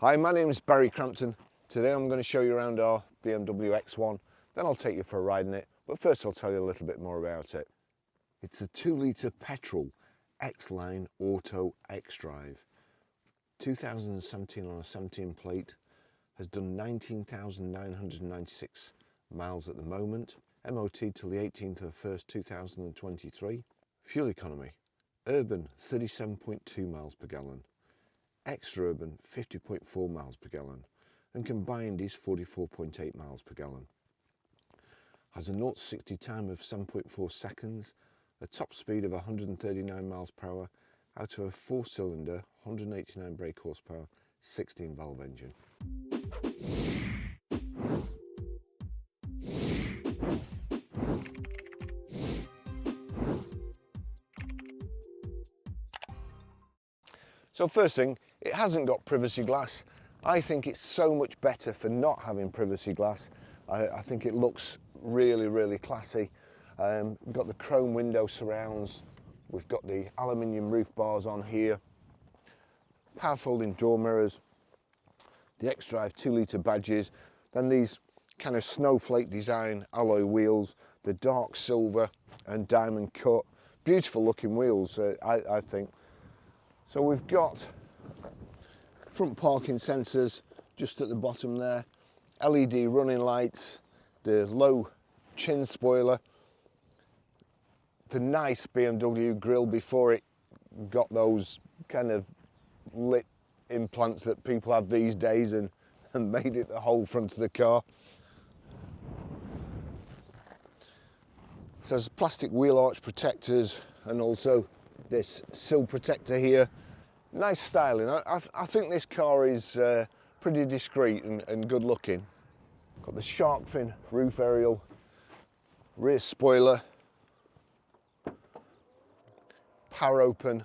Hi, my name is Barry Crampton. Today I'm going to show you around our BMW X1, then I'll take you for a ride in it, but first I'll tell you a little bit more about it. It's a 2-litre petrol xLine Auto xDrive. 2017 on a 17 plate, has done 19,996 miles at the moment, MOT till the 18th of the 1st 2023. Fuel economy, urban 37.2 miles per gallon, extra urban 50.4 miles per gallon, and combined is 44.8 miles per gallon. Has a 0 to 60 time of 7.4 seconds, a top speed of 139 miles per hour out of a 4-cylinder 189 brake horsepower 16 valve engine. So first thing, it hasn't got privacy glass. I think it's so much better for not having privacy glass. I think it looks really classy. We've got the chrome window surrounds, we've got the aluminium roof bars on here, power folding door mirrors, the xDrive 2-litre badges, then these kind of snowflake design alloy wheels, the dark silver and diamond cut, beautiful looking wheels I think. So we've got front parking sensors just at the bottom there, LED running lights, the low chin spoiler, the nice BMW grille before it got those kind of lit implants that people have these days and made it the whole front of the car. So there's plastic wheel arch protectors and also this sill protector here. Nice styling. I think this car is pretty discreet and good looking. Got the shark fin roof aerial, rear spoiler, power open,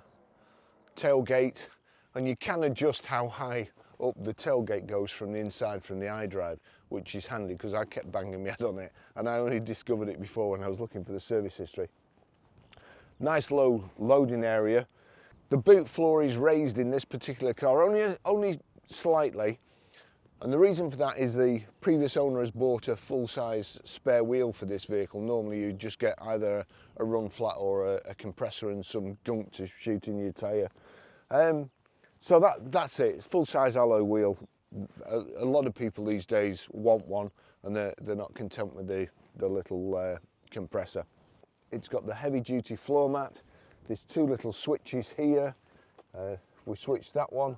tailgate, and you can adjust how high up the tailgate goes from the inside from the iDrive, which is handy because I kept banging my head on it and I only discovered it before when I was looking for the service history. Nice low loading area. The boot floor is raised in this particular car, only slightly, and the reason for that is the previous owner has bought a full-size spare wheel for this vehicle. Normally you just get either a run flat or a compressor and some gunk to shoot in your tyre. So that's it, full-size alloy wheel. A lot of people these days want one and they're not content with the little compressor. It's got the heavy-duty floor mat. There's 2 little switches here. If we switch that one,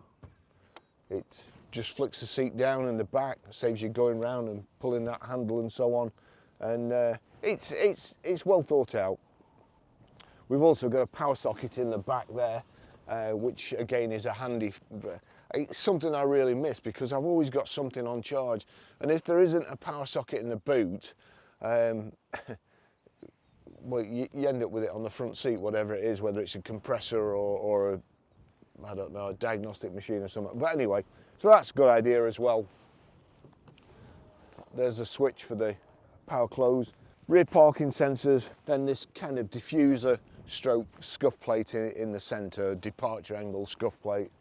it just flicks the seat down in the back, saves you going round and pulling that handle and so on. And it's well thought out. We've also got a power socket in the back there, which again is a handy. It's something I really miss because I've always got something on charge, and if there isn't a power socket in the boot, well, you end up with it on the front seat, whatever it is, whether it's a compressor or a, I don't know, a diagnostic machine or something. But anyway, so that's a good idea as well. There's a switch for the power close. Rear parking sensors, then this kind of diffuser stroke scuff plate in the centre, departure angle scuff plate.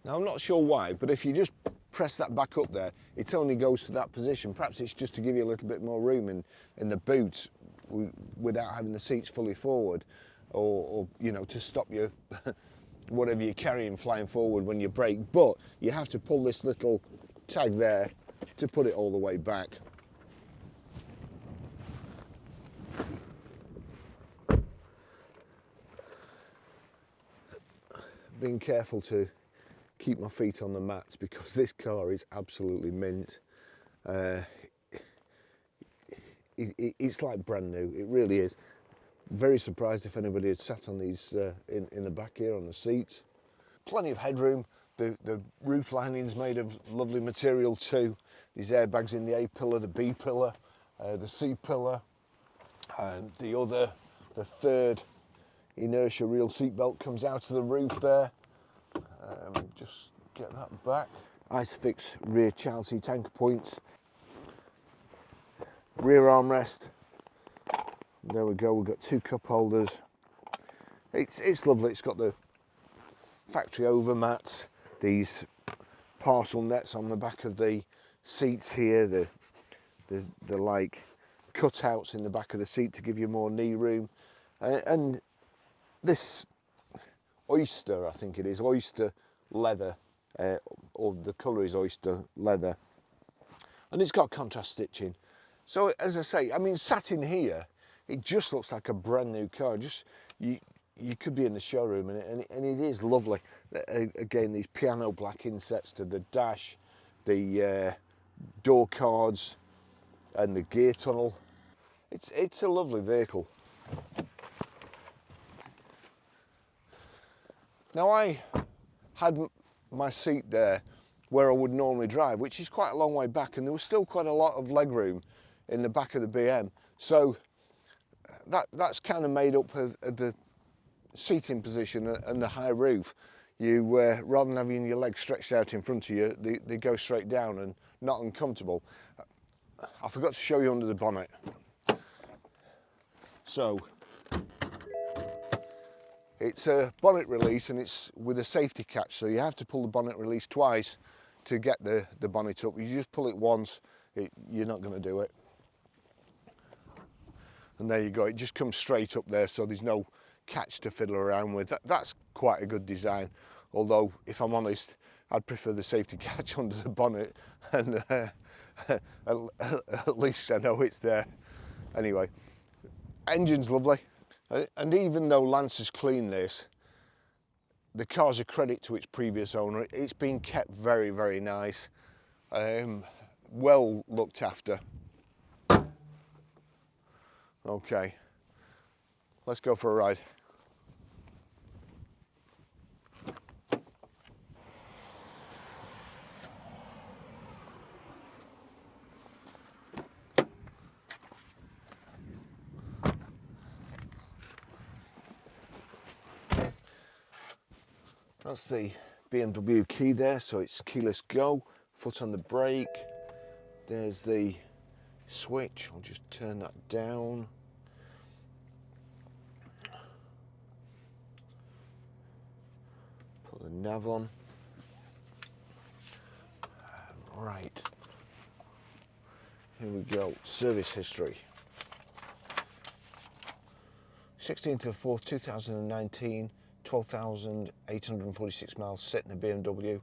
Now I'm not sure why, but if you just press that back up there, it only goes to that position. Perhaps it's just to give you a little bit more room in the boot without having the seats fully forward, or you know, to stop you whatever you're carrying flying forward when you brake. But you have to pull this little tag there to put it all the way back. Being careful to keep my feet on the mats because this car is absolutely mint. It's like brand new, it really is. Very surprised if anybody had sat on these in the back here on the seats. Plenty of headroom. The roof lining's made of lovely material too. These airbags in the A pillar, the B pillar, the C pillar, and the third inertia reel seat belt comes out of the roof there. Just get that back. Isofix rear child seat anchor points. Rear armrest. There we go, we've got 2 cup holders. It's lovely, it's got the factory overmats, these parcel nets on the back of the seats here, the like cutouts in the back of the seat to give you more knee room, and this oyster, I think it is, oyster leather, or the colour is oyster leather, and it's got contrast stitching. So as I say, I mean, sat in here, it just looks like a brand new car. Just you could be in the showroom, and it is lovely. Again, these piano black insets to the dash, the door cards, and the gear tunnel. It's a lovely vehicle. Now, I had my seat there where I would normally drive, which is quite a long way back, and there was still quite a lot of leg room in the back of the BM. So that's kind of made up of the seating position and the high roof. You rather than having your legs stretched out in front of you, they go straight down and not uncomfortable. I forgot to show you under the bonnet. So it's a bonnet release, and it's with a safety catch, so you have to pull the bonnet release twice to get the bonnet up. You just pull it once, you're not going to do it. And there you go, it just comes straight up there, so there's no catch to fiddle around with. That's quite a good design, although if I'm honest, I'd prefer the safety catch under the bonnet, and at least I know it's there. Anyway, engine's lovely, and even though Lance has cleaned this, the car's a credit to its previous owner. It's been kept very, very nice, well looked after. Okay, let's go for a ride. That's the BMW key there, so it's keyless go, foot on the brake. There's the switch, I'll just turn that down. Put the nav on. Right, here we go, service history. 16th of 4th, 2019, 12,846 miles sit in a BMW.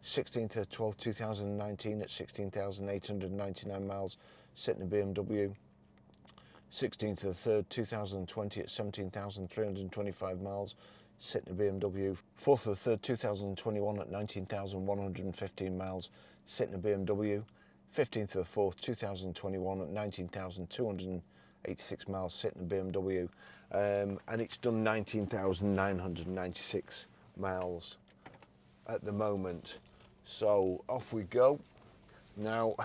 16th of 12th, 2019 at 16,899 miles sit in a BMW. 16th of 3rd, 2020 at 17,325 miles sit in a BMW. 4th of 3rd, 2021 at 19,115 miles sit in a BMW. 15th of 4th, 2021 at 19,286 miles sit in a BMW. And it's done 19,996 miles at the moment. So off we go. Now,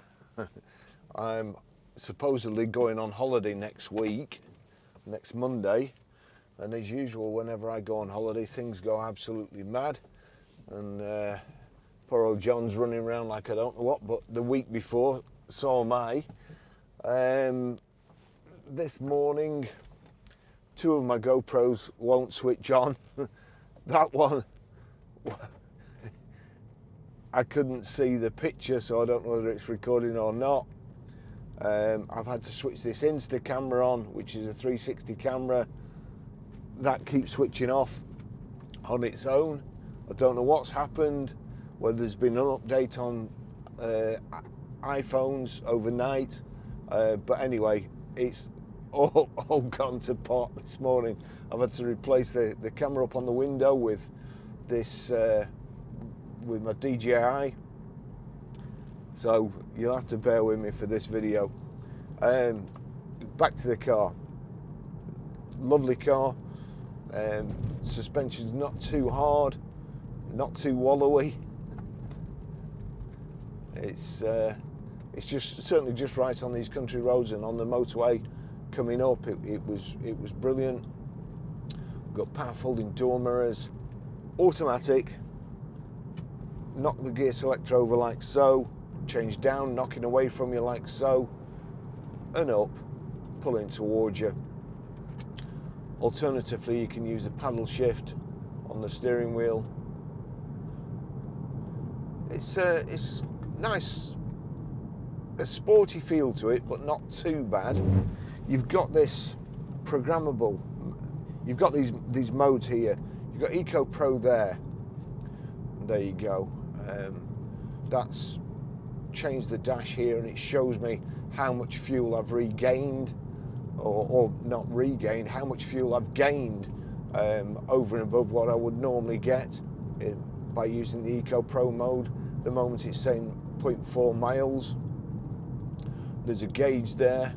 I'm supposedly going on holiday next week, next Monday, and as usual, whenever I go on holiday, things go absolutely mad, and poor old John's running around like I don't know what, but the week before, so am I. This morning, 2 of my GoPros won't switch on. That one, I couldn't see the picture, so I don't know whether it's recording or not. I've had to switch this Insta camera on, which is a 360 camera. That keeps switching off on its own. I don't know what's happened, whether there's been an update on iPhones overnight, but anyway, it's all gone to pot this morning. I've had to replace the camera up on the window with this, with my DJI. So you'll have to bear with me for this video. Back to the car. Lovely car. Suspension's not too hard, not too wallowy. It's just certainly just right on these country roads, and on the motorway coming up, it was brilliant. Got power folding door mirrors, automatic. Knock the gear selector over like so, change down, knocking away from you like so, and up, pulling towards you. Alternatively, you can use the paddle shift on the steering wheel It's nice, a sporty feel to it, but not too bad. You've got this programmable. You've got these modes here. You've got Eco Pro there. And there you go. That's changed the dash here, and it shows me how much fuel I've regained, or not regained, how much fuel I've gained over and above what I would normally get by using the Eco Pro mode. At the moment it's saying 0.4 miles. There's a gauge there,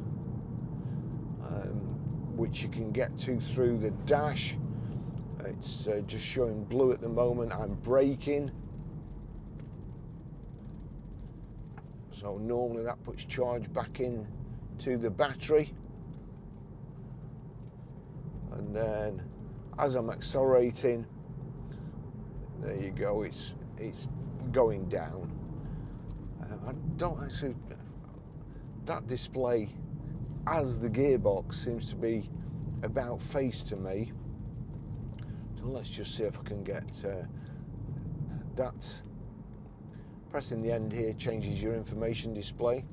which you can get to through the dash. It's just showing blue at the moment. I'm braking. So normally that puts charge back in to the battery. And then as I'm accelerating, there you go, it's going down. I don't actually, that display as the gearbox seems to be about face to me. So let's just see if I can get that. Pressing the end here changes your information display.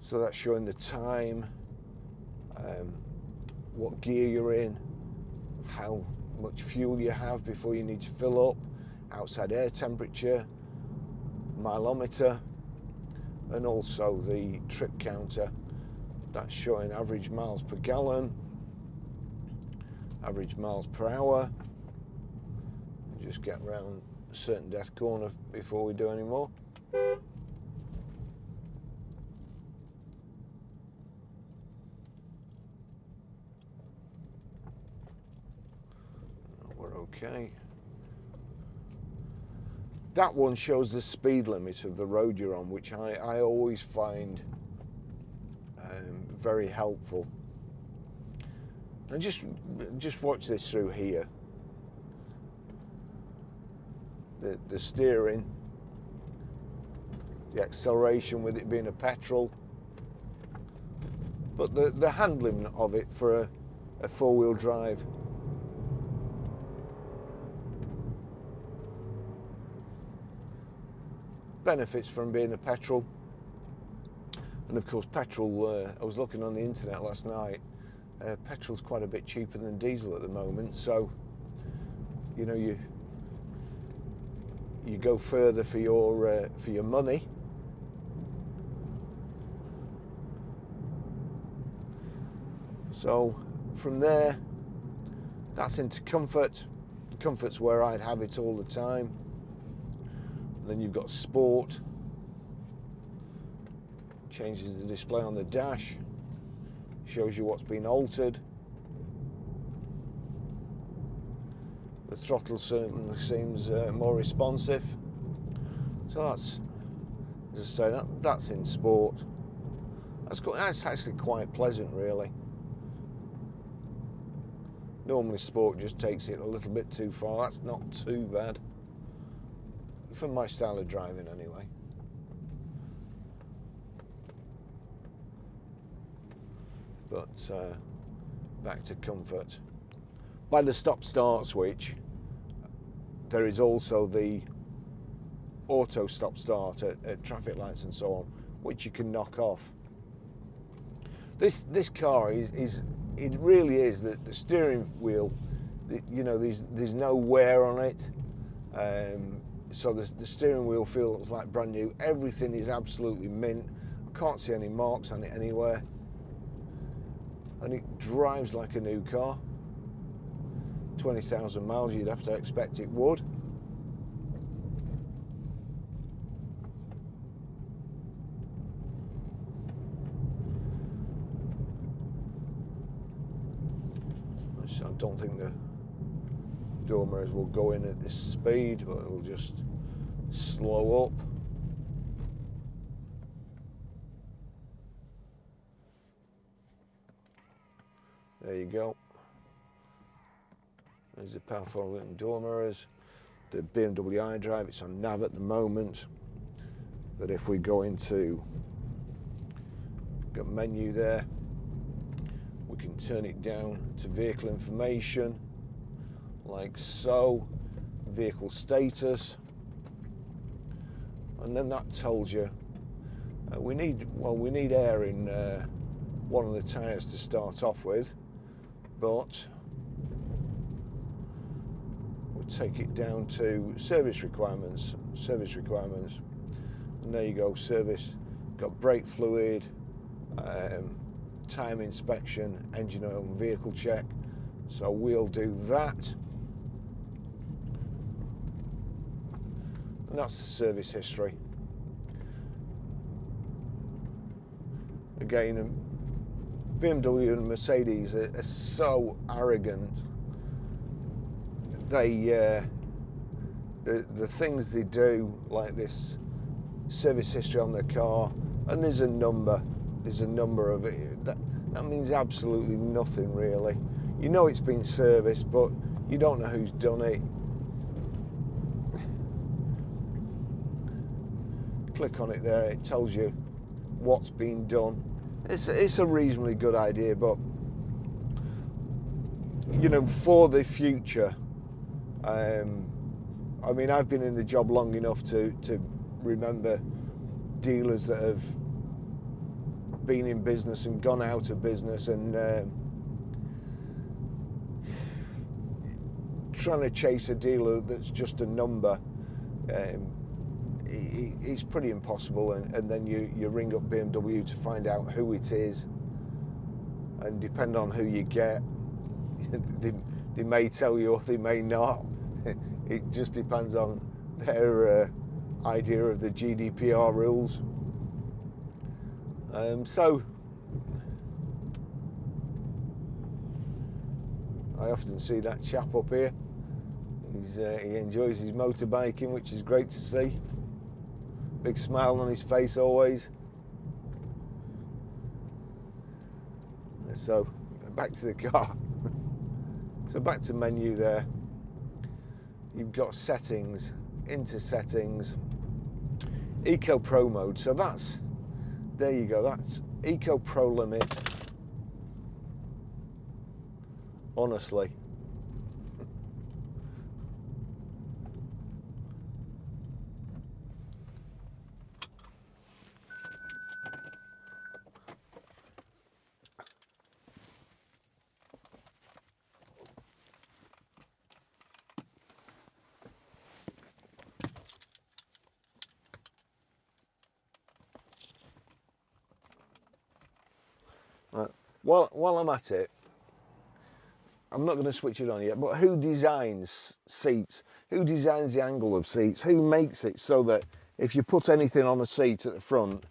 So that's showing the time, what gear you're in, how much fuel you have before you need to fill up, outside air temperature, mileometer, and also the trip counter. That's showing average miles per gallon, average miles per hour. Just get around a certain death corner before we do any more. We're okay. That one shows the speed limit of the road you're on, which I always find very helpful. And just watch this through here. The steering, the acceleration with it being a petrol, but the handling of it for a four-wheel drive. Benefits from being a petrol. And of course petrol, I was looking on the internet last night, petrol's quite a bit cheaper than diesel at the moment, so you know, you go further for your money. So from there, that's into comfort. Comfort's where I'd have it all the time. And then you've got sport. Changes the display on the dash, shows you what's been altered. The throttle certainly seems more responsive. So that's, as I say, that's in sport. That's actually quite pleasant, really. Normally sport just takes it a little bit too far. That's not too bad, for my style of driving anyway. But back to comfort. By the stop-start switch, there is also the auto stop-start at traffic lights and so on, which you can knock off. This car it really is the steering wheel. You know, there's no wear on it, so the steering wheel feels like brand new. Everything is absolutely mint. I can't see any marks on it anywhere. And it drives like a new car. 20,000 miles, you'd have to expect it would. I don't think the door mirrors will go in at this speed, but it will just slow up. There you go. There's the powerful door mirrors. The BMW iDrive, it's on nav at the moment. But if we go into, got menu there, we can turn it down to vehicle information. like so. Vehicle status, and then that tells you we need air in one of the tyres to start off with, but we'll take it down to service requirements, and there you go. Service, got brake fluid, time inspection, engine oil and vehicle check, so we'll do that. And that's the service history. Again, BMW and Mercedes are so arrogant. They the things they do, like this service history on the car, and there's a number of it. That means absolutely nothing really. You know it's been serviced, but you don't know who's done it. Click on it there, it tells you what's been done. It's a reasonably good idea, but you know, for the future, I mean, I've been in the job long enough to remember dealers that have been in business and gone out of business, and trying to chase a dealer that's just a number. It's pretty impossible, and then you ring up BMW to find out who it is, and depend on who you get, they may tell you or they may not. It just depends on their idea of the GDPR rules. So I often see that chap up here. He enjoys his motorbiking, which is great to see. Big smile on his face always. So back to the car. So back to menu there. You've got settings, into settings, Eco Pro mode. So that's, there you go, that's Eco Pro limit. Honestly. Right. While I'm at it, I'm not going to switch it on yet, but who designs seats? Who designs the angle of seats? Who makes it so that if you put anything on a seat at the front,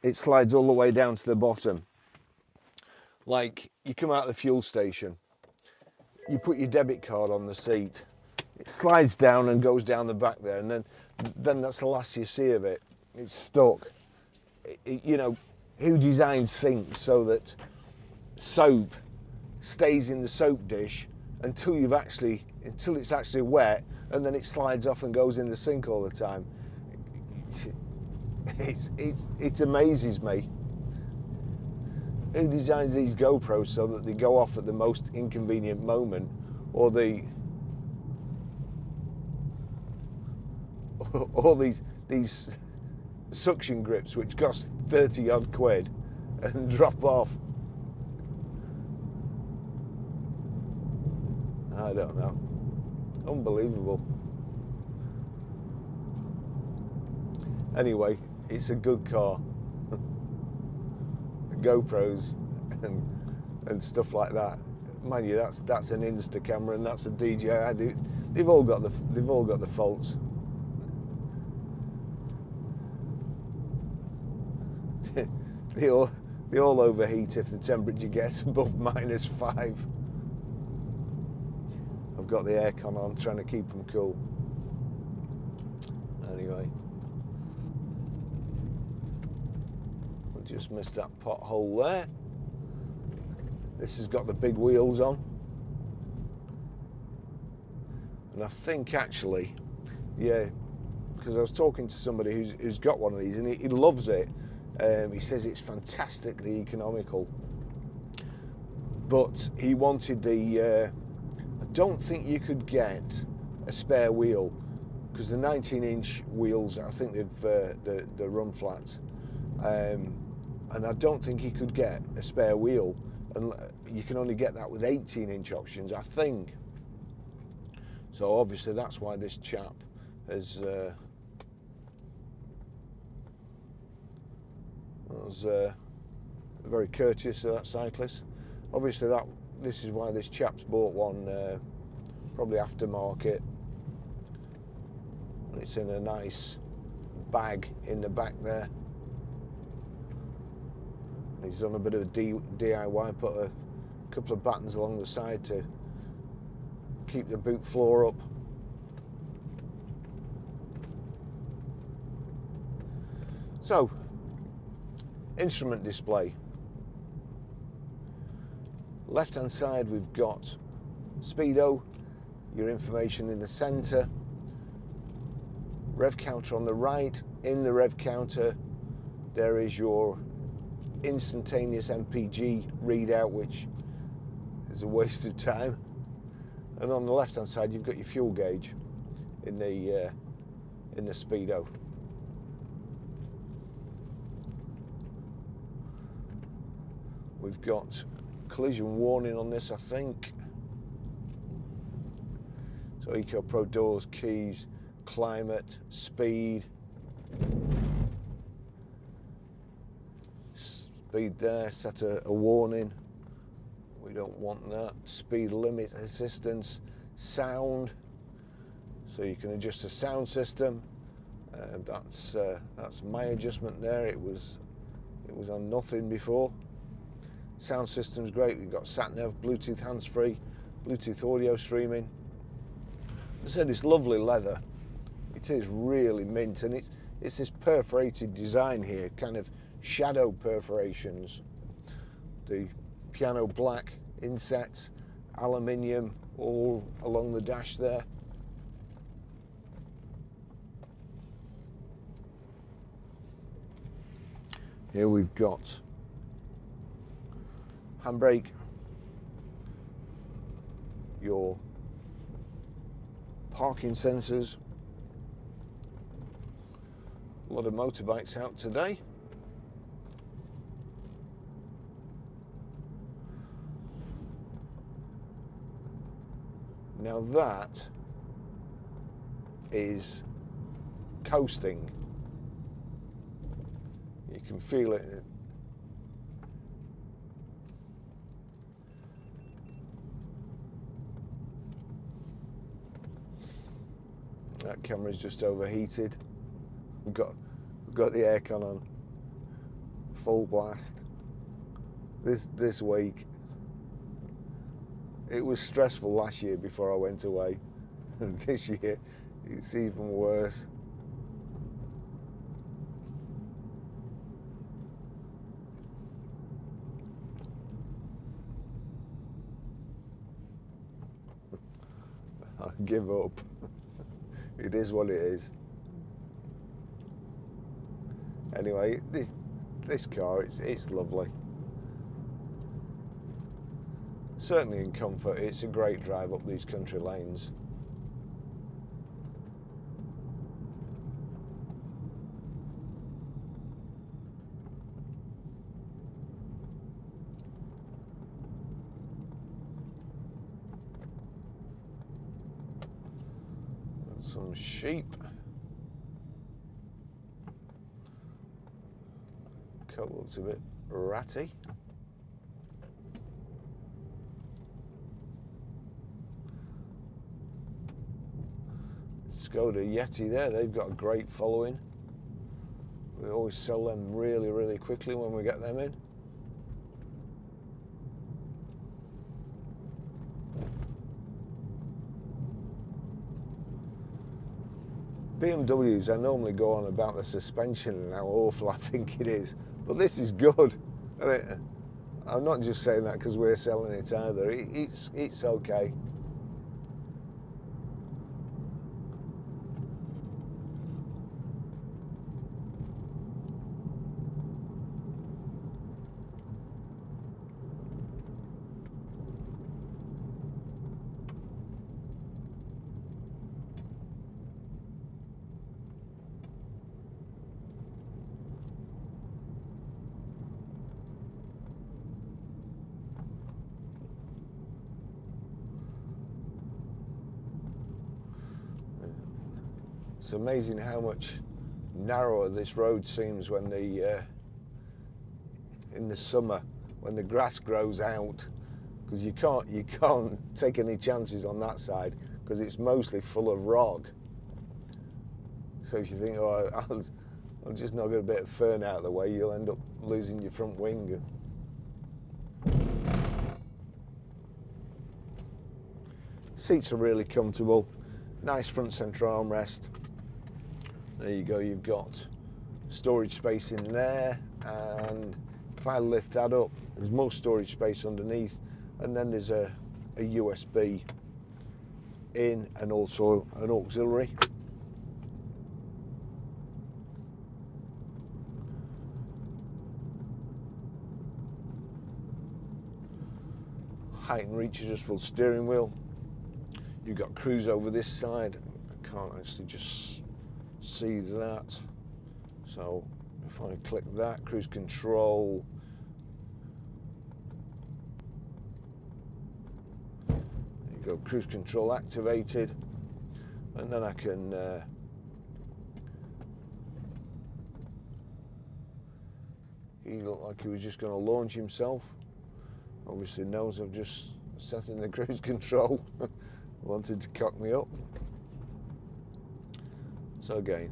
it slides all the way down to the bottom? Like, you come out of the fuel station, you put your debit card on the seat, it slides down and goes down the back there, and then that's the last you see of it. It's stuck. You know, who designs sinks so that soap stays in the soap dish until it's actually wet, and then it slides off and goes in the sink all the time? It amazes me. Who designs these GoPros so that they go off at the most inconvenient moment, or these suction grips which cost 30 odd quid and drop off? I don't know. Unbelievable. Anyway, it's a good car. The GoPros and stuff like that. Mind you, that's an Insta camera and that's a DJI. They've all got the faults. They all overheat if the temperature gets above -5. I've got the aircon on, trying to keep them cool. Anyway, we just missed that pothole there. This has got the big wheels on, and I think actually, yeah, because I was talking to somebody who's got one of these, and he loves it. He says it's fantastically economical, but he wanted the don't think you could get a spare wheel, because the 19-inch wheels, I think they're run flats, and I don't think you could get a spare wheel, and you can only get that with 18-inch options, I think. So obviously that's why this chap has was very courteous of that cyclist. Obviously this is why this chap's bought one, probably aftermarket, and it's in a nice bag in the back there. He's done a bit of DIY, put a couple of buttons along the side to keep the boot floor up. So, instrument display. Left hand side we've got speedo, your information in the center, rev counter on the right. In the rev counter there is your instantaneous MPG readout, which is a waste of time, and on the left hand side you've got your fuel gauge in the speedo. We've got collision warning on this, I think. So Eco Pro doors, keys, climate, speed. Speed there, set a warning. We don't want that. Speed limit assistance, sound. So you can adjust the sound system. That's my adjustment there. It was on nothing before. Sound system's great. We've got sat-nav, Bluetooth hands-free, Bluetooth audio streaming. I said it's lovely leather. It is really mint, and it's this perforated design here, kind of shadow perforations. The piano black insets, aluminium all along the dash there. Here we've got handbrake, your parking sensors. A lot of motorbikes out today. Now that is coasting. You can feel it. That camera's just overheated. We've got the aircon on full blast. This week, it was stressful last year before I went away. And this year, it's even worse. I give up. It is what it is. Anyway, this car, it's lovely. Certainly in comfort, it's a great drive up these country lanes. Some sheep. Coat looks a bit ratty. Skoda Yeti there, they've got a great following. We always sell them really, really quickly when we get them in. BMWs, I normally go on about the suspension and how awful I think it is, but this is good. And I'm not just saying that because we're selling it either. It's okay. It's amazing how much narrower this road seems when in the summer when the grass grows out, because you can't take any chances on that side because it's mostly full of rock. So if you think, oh, I'll just knock a bit of fern out of the way, you'll end up losing your front wing. Seats are really comfortable, nice front centre armrest. There you go, you've got storage space in there, and if I lift that up, there's more storage space underneath, and then there's a USB in and also an auxiliary. Height and reach adjustable steering wheel. You've got cruise over this side. I can't actually just see that. So if I click that, cruise control. There you go, cruise control activated. And then I can he looked like he was just going to launch himself. Obviously knows I've just set in the cruise control. Wanted to cock me up. So again,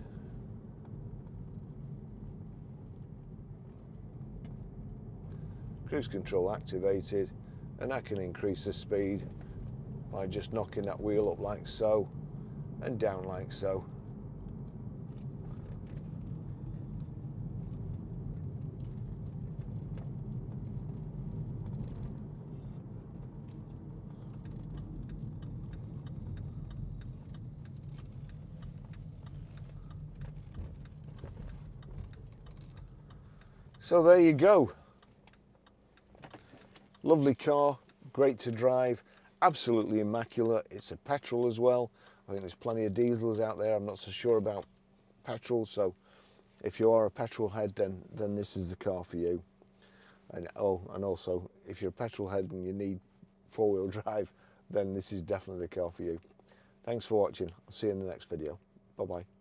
cruise control activated, and I can increase the speed by just knocking that wheel up like so and down like so. So there you go. Lovely car, great to drive, absolutely immaculate. It's a petrol as well. I think there's plenty of diesels out there. I'm not so sure about petrol, so if you are a petrol head, then this is the car for you. And also, if you're a petrol head and you need four-wheel drive, then this is definitely the car for you. Thanks for watching. I'll see you in the next video. Bye-bye.